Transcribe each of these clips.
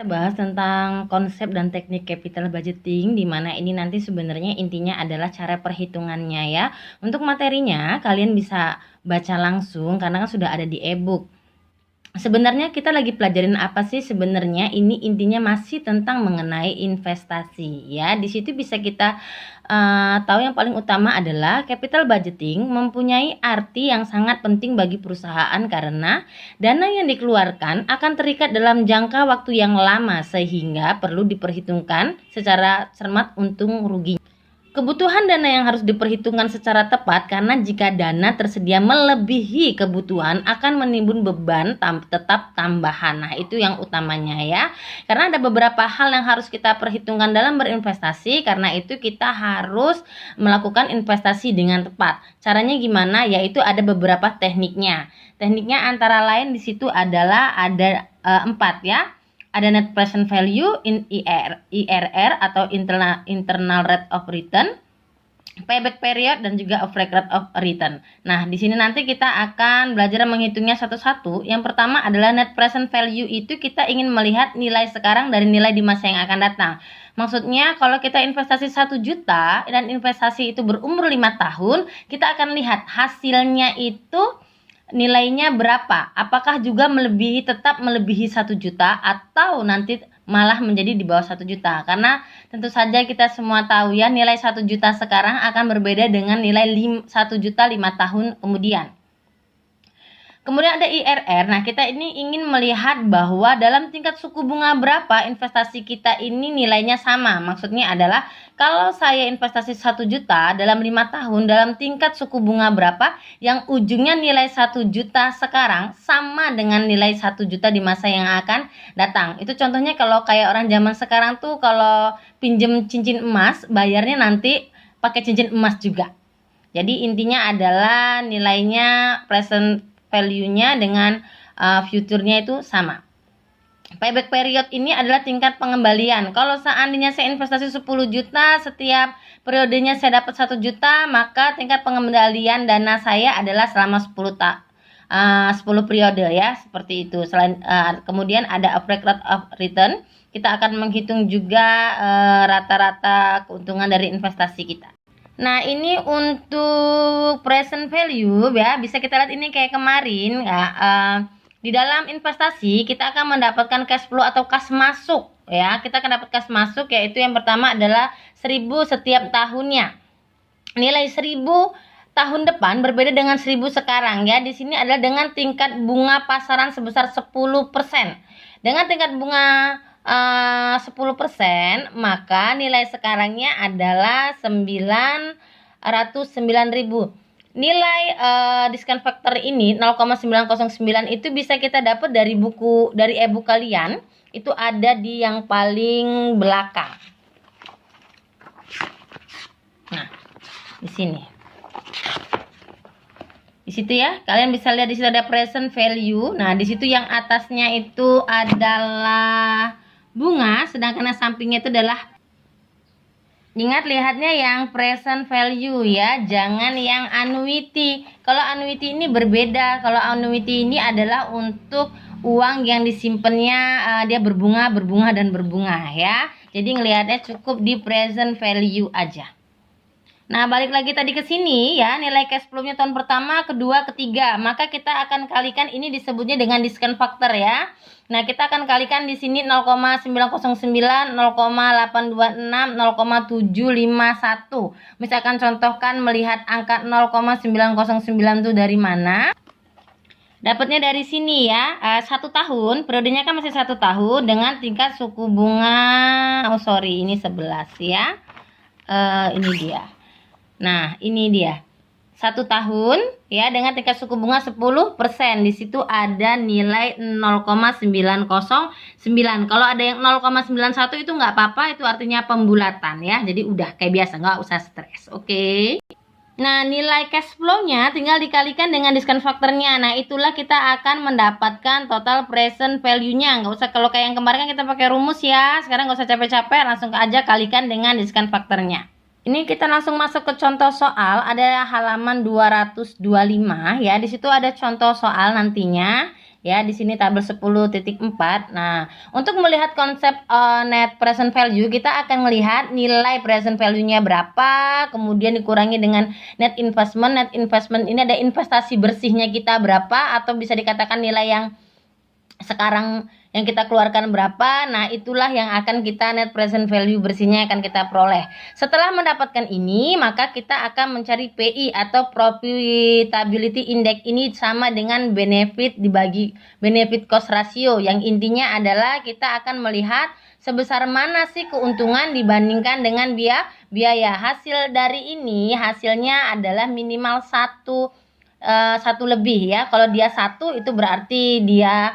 Bahas tentang konsep dan teknik capital budgeting, di mana ini nanti sebenarnya intinya adalah cara perhitungannya ya. Untuk materinya kalian bisa baca langsung karena kan sudah ada di e-book. Sebenarnya kita lagi pelajarin apa sih sebenarnya? Ini intinya masih tentang mengenai investasi ya. Di situ bisa kita tahu yang paling utama adalah capital budgeting mempunyai arti yang sangat penting bagi perusahaan karena dana yang dikeluarkan akan terikat dalam jangka waktu yang lama sehingga perlu diperhitungkan secara cermat untung rugi. Kebutuhan dana yang harus diperhitungkan secara tepat karena jika dana tersedia melebihi kebutuhan akan menimbun beban tetap tambahan. Nah, itu yang utamanya ya. Karena ada beberapa hal yang harus kita perhitungkan dalam berinvestasi, karena itu kita harus melakukan investasi dengan tepat. Caranya gimana? Yaitu ada beberapa tekniknya. Tekniknya antara lain di situ adalah ada 4 ya. Ada net present value, IRR atau internal rate of return, payback period, dan juga average rate of return. Nah, di sini nanti kita akan belajar menghitungnya satu-satu. Yang pertama adalah net present value, itu kita ingin melihat nilai sekarang dari nilai di masa yang akan datang. Maksudnya kalau kita investasi 1 juta dan investasi itu berumur 5 tahun, kita akan lihat hasilnya itu nilainya berapa, apakah juga tetap melebihi 1 juta atau nanti malah menjadi di bawah 1 juta. Karena tentu saja kita semua tahu ya, nilai 1 juta sekarang akan berbeda dengan nilai 1 juta 5 tahun kemudian. Kemudian ada IRR. Nah, kita ini ingin melihat bahwa dalam tingkat suku bunga berapa investasi kita ini nilainya sama. Maksudnya adalah kalau saya investasi 1 juta dalam 5 tahun dalam tingkat suku bunga berapa yang ujungnya nilai 1 juta sekarang sama dengan nilai 1 juta di masa yang akan datang. Itu contohnya kalau kayak orang zaman sekarang tuh kalau pinjem cincin emas bayarnya nanti pakai cincin emas juga. Jadi intinya adalah nilainya present value-nya dengan future-nya itu sama. Payback period ini adalah tingkat pengembalian. Kalau seandainya saya investasi 10 juta, setiap periodenya saya dapat 1 juta, maka tingkat pengembalian dana saya adalah selama 10 periode ya, seperti itu. Kemudian ada average rate of return. Kita akan menghitung juga rata-rata keuntungan dari investasi kita. Nah, ini untuk present value ya, bisa kita lihat ini kayak kemarin ya, di dalam investasi kita akan mendapatkan cash flow atau cash masuk ya. Kita akan dapat cash masuk, yaitu yang pertama adalah 1000 setiap tahunnya. Nilai 1000 tahun depan berbeda dengan 1000 sekarang ya. Di sini adalah dengan tingkat bunga pasaran sebesar 10%. Dengan tingkat bunga 10%, maka nilai sekarangnya adalah 909.000. Nilai discount factor ini 0,909 itu bisa kita dapat dari e-book kalian. Itu ada di yang paling belakang. Nah, di sini. Di situ ya, kalian bisa lihat di situ ada present value. Nah, di situ yang atasnya itu adalah bunga, sedangkan yang sampingnya itu adalah, ingat lihatnya yang present value ya, jangan yang annuity. Kalau annuity ini berbeda. Kalau annuity ini adalah untuk uang yang disimpannya dia berbunga dan berbunga ya. Jadi ngelihatnya cukup di present value aja. Nah, balik lagi tadi ke sini ya, nilai cash flow-nya tahun pertama, kedua, ketiga. Maka kita akan kalikan, ini disebutnya dengan discount factor ya. Nah, kita akan kalikan di sini 0,909, 0,826, 0,751. Misalkan contohkan melihat angka 0,909 itu dari mana? Dapatnya dari sini ya, 1 tahun, periodenya kan masih 1 tahun dengan tingkat suku bunga, ini 11 ya. Ini dia. Nah, ini dia. 1 tahun ya dengan tingkat suku bunga 10%. Di situ ada nilai 0,909. Kalau ada yang 0,91 itu nggak apa-apa, itu artinya pembulatan ya. Jadi udah kayak biasa, nggak usah stres. Oke. Nah, nilai cash flow-nya tinggal dikalikan dengan discount factor-nya. Nah, itulah kita akan mendapatkan total present value-nya. Nggak usah, kalau kayak yang kemarin kan kita pakai rumus ya. Sekarang nggak usah capek-capek, langsung aja kalikan dengan discount factor-nya. Ini kita langsung masuk ke contoh soal, ada halaman 225 ya. Di situ ada contoh soal nantinya. ya. Di sini tabel 10.4. Nah, untuk melihat konsep net present value, kita akan melihat nilai present value-nya berapa, kemudian dikurangi dengan net investment. Net investment ini ada investasi bersihnya kita berapa, atau bisa dikatakan nilai yang sekarang yang kita keluarkan berapa. Nah, itulah yang akan kita net present value bersihnya akan kita peroleh. Setelah mendapatkan ini, maka kita akan mencari PI atau profitability index. Ini sama dengan benefit dibagi benefit cost ratio, yang intinya adalah kita akan melihat sebesar mana sih keuntungan dibandingkan dengan biaya. Hasil dari ini hasilnya adalah minimal satu lebih ya. Kalau dia satu itu berarti dia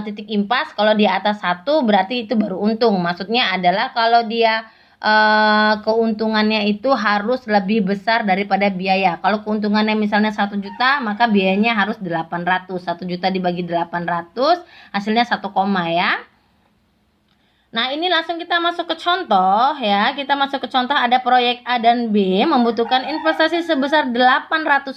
titik impas. Kalau di atas satu berarti itu baru untung. Maksudnya adalah kalau dia keuntungannya itu harus lebih besar daripada biaya. Kalau keuntungannya misalnya 1 juta, maka biayanya harus 800. 1 juta dibagi 800 hasilnya 1, ya. Nah, ini langsung kita masuk ke contoh ya. Kita masuk ke contoh, ada proyek A dan B membutuhkan investasi sebesar 800.000.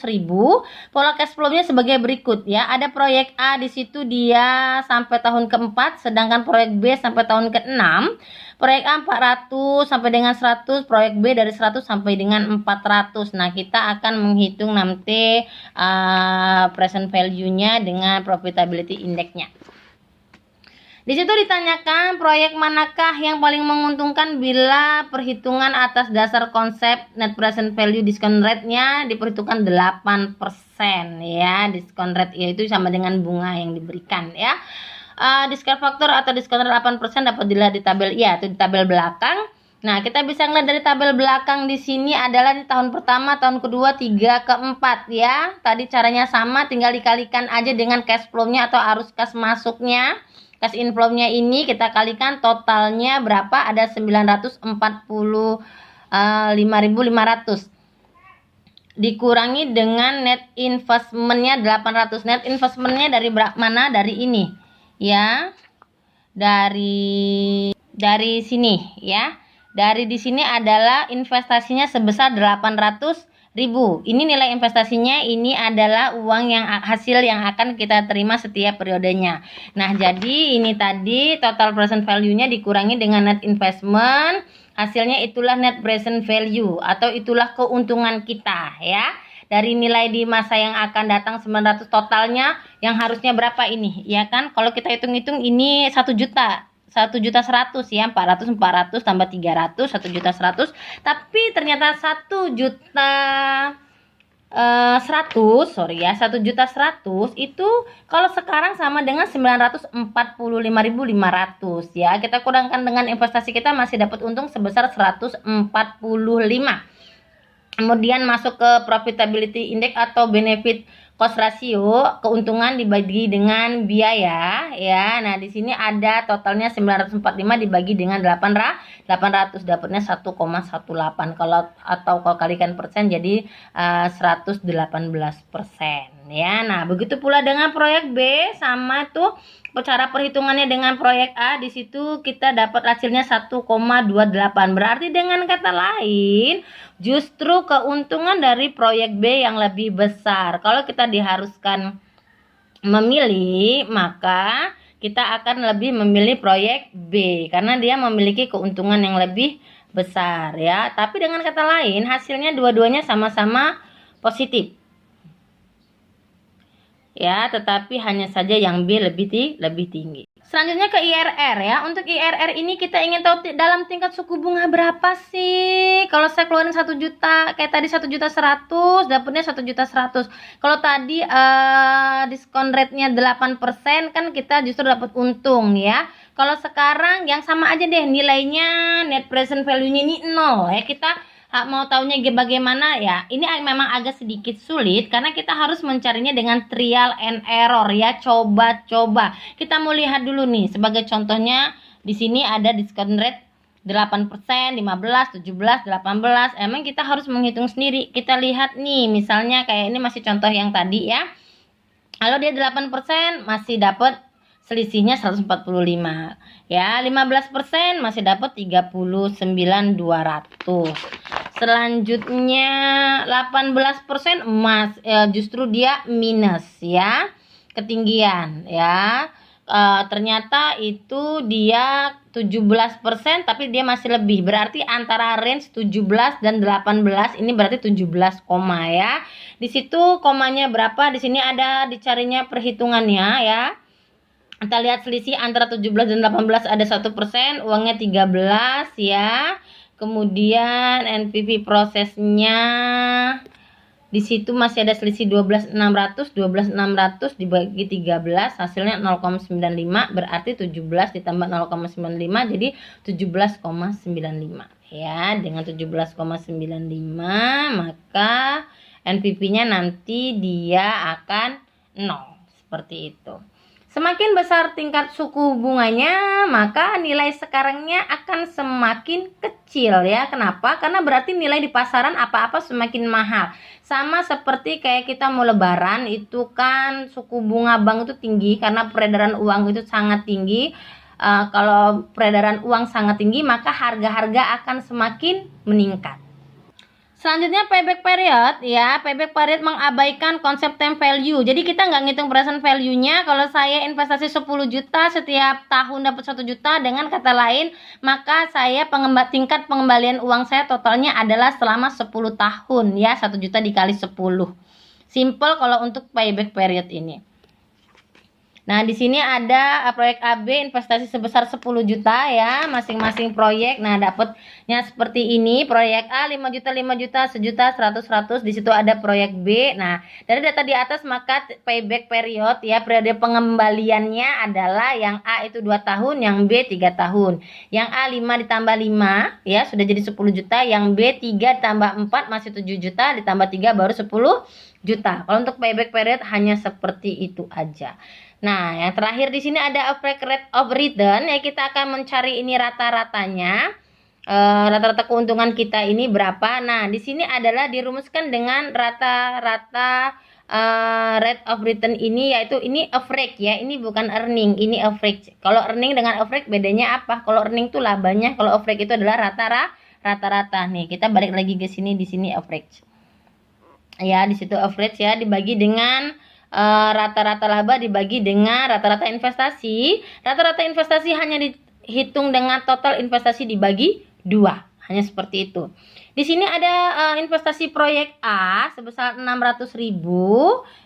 Pola cash flow-nya sebagai berikut ya. Ada proyek A di situ dia sampai tahun ke-4, sedangkan proyek B sampai tahun ke-6. Proyek A 400 sampai dengan 100, proyek B dari 100 sampai dengan 400. Nah, kita akan menghitung nanti present value-nya dengan profitability index-nya. Di situ ditanyakan proyek manakah yang paling menguntungkan bila perhitungan atas dasar konsep net present value discount rate-nya diperhitungkan 8% ya. Discount rate yaitu sama dengan bunga yang diberikan ya. Discount factor atau discount rate 8% dapat dilihat di tabel atau di tabel belakang. Nah, kita bisa ngeliat dari tabel belakang di sini adalah di tahun pertama, tahun kedua, 3, ke-4 ya. Tadi caranya sama, tinggal dikalikan aja dengan cash flow-nya atau arus kas masuknya. Cash inflow-nya ini kita kalikan totalnya berapa? Ada 945.500. Dikurangi dengan net investment-nya 800. Net investment-nya dari mana? Dari ini. Ya. Dari sini ya. Dari di sini adalah investasinya sebesar 800.000. Ini nilai investasinya, ini adalah uang yang hasil yang akan kita terima setiap periodenya. Nah, jadi ini tadi total present value-nya dikurangi dengan net investment, hasilnya itulah net present value atau itulah keuntungan kita ya. Dari nilai di masa yang akan datang 900, totalnya yang harusnya berapa ini ya kan? Kalau kita hitung-hitung ini 1 juta. 1.100.000 ya, 400 tambah 300, 1.100.000. Tapi ternyata 1.100.000 itu kalau sekarang sama dengan 945.500 ya. Kita kurangkan dengan investasi kita masih dapat untung sebesar 145. Kemudian masuk ke profitability index atau benefit cost ratio, keuntungan dibagi dengan biaya ya. Nah, di sini ada totalnya 945 dibagi dengan 800, dapatnya 1,18. Kalau kalikan persen jadi 118% ya. Nah, begitu pula dengan proyek B, sama tuh cara perhitungannya dengan proyek A. Di situ kita dapat hasilnya 1,28. Berarti dengan kata lain, justru keuntungan dari proyek B yang lebih besar. Kalau kita diharuskan memilih, maka kita akan lebih memilih proyek B karena dia memiliki keuntungan yang lebih besar ya. Tapi dengan kata lain, hasilnya dua-duanya sama-sama positif. Ya, tetapi hanya saja yang B lebih tinggi. Selanjutnya ke IRR ya. Untuk IRR ini kita ingin tahu dalam tingkat suku bunga berapa sih? Kalau saya keluarin 1 juta, kayak tadi 1.100.000, dapatnya 1.100.000. Kalau tadi diskon rate-nya 8%, kan kita justru dapat untung ya. Kalau sekarang yang sama aja deh, nilainya net present value-nya ini 0 ya. Kita mau taunya bagaimana ya, ini memang agak sedikit sulit karena kita harus mencarinya dengan trial and error ya, coba-coba. Kita mau lihat dulu nih, sebagai contohnya di sini ada discount rate 8%, 15, 17, 18. Emang kita harus menghitung sendiri. Kita lihat nih, misalnya kayak ini masih contoh yang tadi ya. Kalau dia 8% masih dapat selisihnya 145 ya. 15% masih dapat 39.200. Selanjutnya 18% justru dia minus ya. ketinggian ya. Ternyata itu dia 17%, tapi dia masih lebih. Berarti antara range 17 dan 18 ini berarti 17 koma ya. Di situ komanya berapa? Di sini ada dicarinya perhitungannya ya. Kita lihat selisih antara 17 dan 18 ada 1%, uangnya 13 ya. Kemudian NPV prosesnya di situ masih ada selisih 12.600 dibagi 13 hasilnya 0,95, berarti 17 ditambah 0,95 jadi 17,95 ya. Dengan 17,95 maka NPV-nya nanti dia akan 0 seperti itu. Semakin besar tingkat suku bunganya, maka nilai sekarangnya akan semakin kecil ya. Kenapa? Karena berarti nilai di pasaran apa-apa semakin mahal. Sama seperti kayak kita mau lebaran, itu kan suku bunga bank itu tinggi karena peredaran uang itu sangat tinggi. Kalau peredaran uang sangat tinggi, maka harga-harga akan semakin meningkat. Selanjutnya payback period ya. Payback period mengabaikan konsep time value. Jadi kita nggak ngitung present value-nya. Kalau saya investasi 10 juta setiap tahun dapat 1 juta, dengan kata lain maka saya tingkat pengembalian uang saya totalnya adalah selama 10 tahun ya. 1 juta dikali 10. Simple kalau untuk payback period ini. Nah, di sini ada proyek AB investasi sebesar 10 juta ya, masing-masing proyek. Nah, dapatnya seperti ini. Proyek A 5 juta, 5 juta, 1 juta, 100, 100. Di situ ada proyek B. Nah, dari data di atas maka payback period ya, periode pengembaliannya adalah yang A itu 2 tahun, yang B 3 tahun. Yang A 5 ditambah 5 ya, sudah jadi 10 juta. Yang B 3 ditambah 4 masih 7 juta, ditambah 3 baru 10 juta. Kalau untuk payback period hanya seperti itu aja. Nah, yang terakhir di sini ada average rate of return ya, kita akan mencari ini rata-ratanya. Rata-rata keuntungan kita ini berapa? Nah, di sini adalah dirumuskan dengan rata-rata rate of return ini, yaitu ini average ya, ini bukan earning, ini average. Kalau earning dengan average bedanya apa? Kalau earning itu labanya, kalau average itu adalah rata-rata. Nih, kita balik lagi ke sini, di sini average. Ya, di situ average ya, dibagi dengan rata-rata laba dibagi dengan rata-rata investasi. Rata-rata investasi hanya dihitung dengan total investasi dibagi 2. Hanya seperti itu. Di sini ada investasi proyek A sebesar 600.000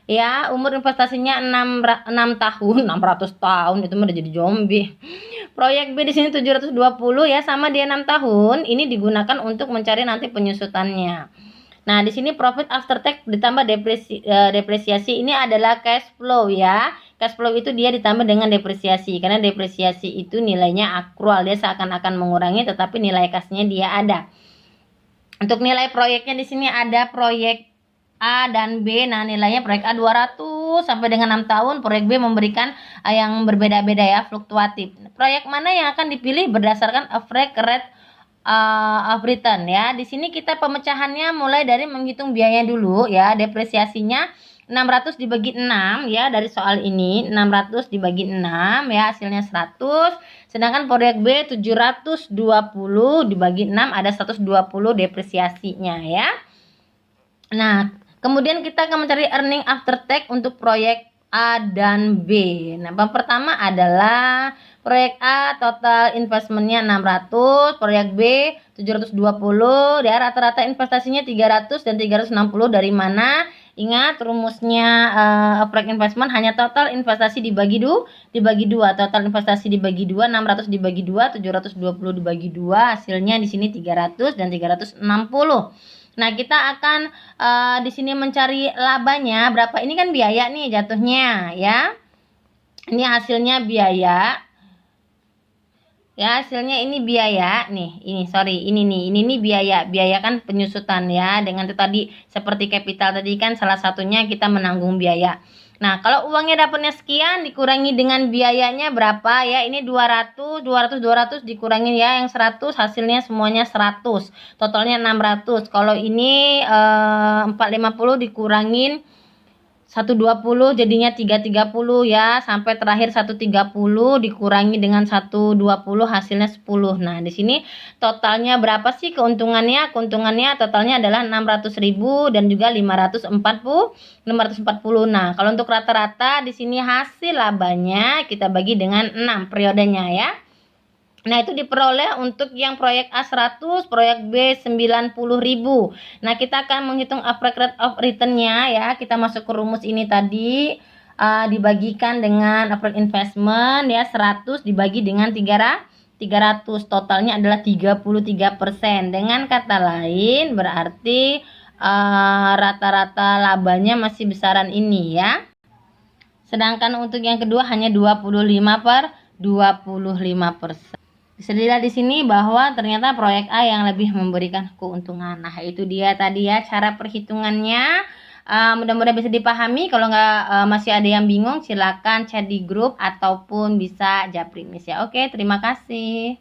ya, umur investasinya 6 tahun, 600 tahun itu mah udah jadi zombie. Proyek B di sini 720 ya, sama dia 6 tahun. Ini digunakan untuk mencari nanti penyusutannya. Nah, di sini profit after tax ditambah depresiasi ini adalah cash flow ya. Cash flow itu dia ditambah dengan depresiasi, karena depresiasi itu nilainya akrual, dia seakan-akan mengurangi tetapi nilai kasnya dia ada. Untuk nilai proyeknya di sini ada proyek A dan B. Nah, nilainya proyek A 200 sampai dengan 6 tahun, proyek B memberikan yang berbeda-beda ya, fluktuatif. Proyek mana yang akan dipilih berdasarkan average rate of return ya. Di sini kita pemecahannya mulai dari menghitung biaya dulu ya. Depresiasinya 600 dibagi 6 ya, dari soal ini 600 dibagi 6 ya, hasilnya 100. Sedangkan proyek B 720 dibagi 6 ada 120 depresiasinya ya. Nah, kemudian kita akan mencari earning after tax untuk proyek A dan B. Nah, yang pertama adalah proyek A total investmentnya 600, proyek B 720, ya rata-rata investasinya 300 dan 360. Dari mana? Ingat rumusnya average investment hanya total investasi dibagi 2, total investasi dibagi 2, 600 dibagi 2, 720 dibagi 2, hasilnya di sini 300 dan 360. Nah, kita akan di sini mencari labanya berapa. Ini kan biaya nih jatuhnya ya. Ini hasilnya biaya. Ya, hasilnya ini biaya nih. Ini nih biaya. Biaya kan penyusutan ya. Dengan itu tadi seperti kapital tadi kan salah satunya kita menanggung biaya. Nah, kalau uangnya dapatnya sekian dikurangi dengan biayanya berapa ya? Ini 200 dikurangi ya, yang 100 hasilnya semuanya 100. Totalnya 600. Kalau ini 450 dikurangin 120 jadinya 330 ya, sampai terakhir 130 dikurangi dengan 120 hasilnya 10. Nah, di sini totalnya berapa sih keuntungannya? Keuntungannya totalnya adalah 600.000 dan juga 540. Nah, kalau untuk rata-rata di sini hasil labanya kita bagi dengan 6 periodenya ya. Nah, itu diperoleh untuk yang proyek A 100, proyek B 90.000. Nah, kita akan menghitung average rate of return-nya ya. Kita masuk ke rumus ini tadi, dibagikan dengan average investment ya, 100 dibagi dengan 300. Totalnya adalah 33%. Dengan kata lain berarti rata-rata labanya masih besaran ini ya. Sedangkan untuk yang kedua hanya 25%. Bisa dilihat di sini bahwa ternyata proyek A yang lebih memberikan keuntungan. Nah, itu dia tadi ya cara perhitungannya. Mudah-mudahan bisa dipahami. Kalau nggak masih ada yang bingung, silakan chat di grup ataupun bisa japri Miss ya. Oke, terima kasih.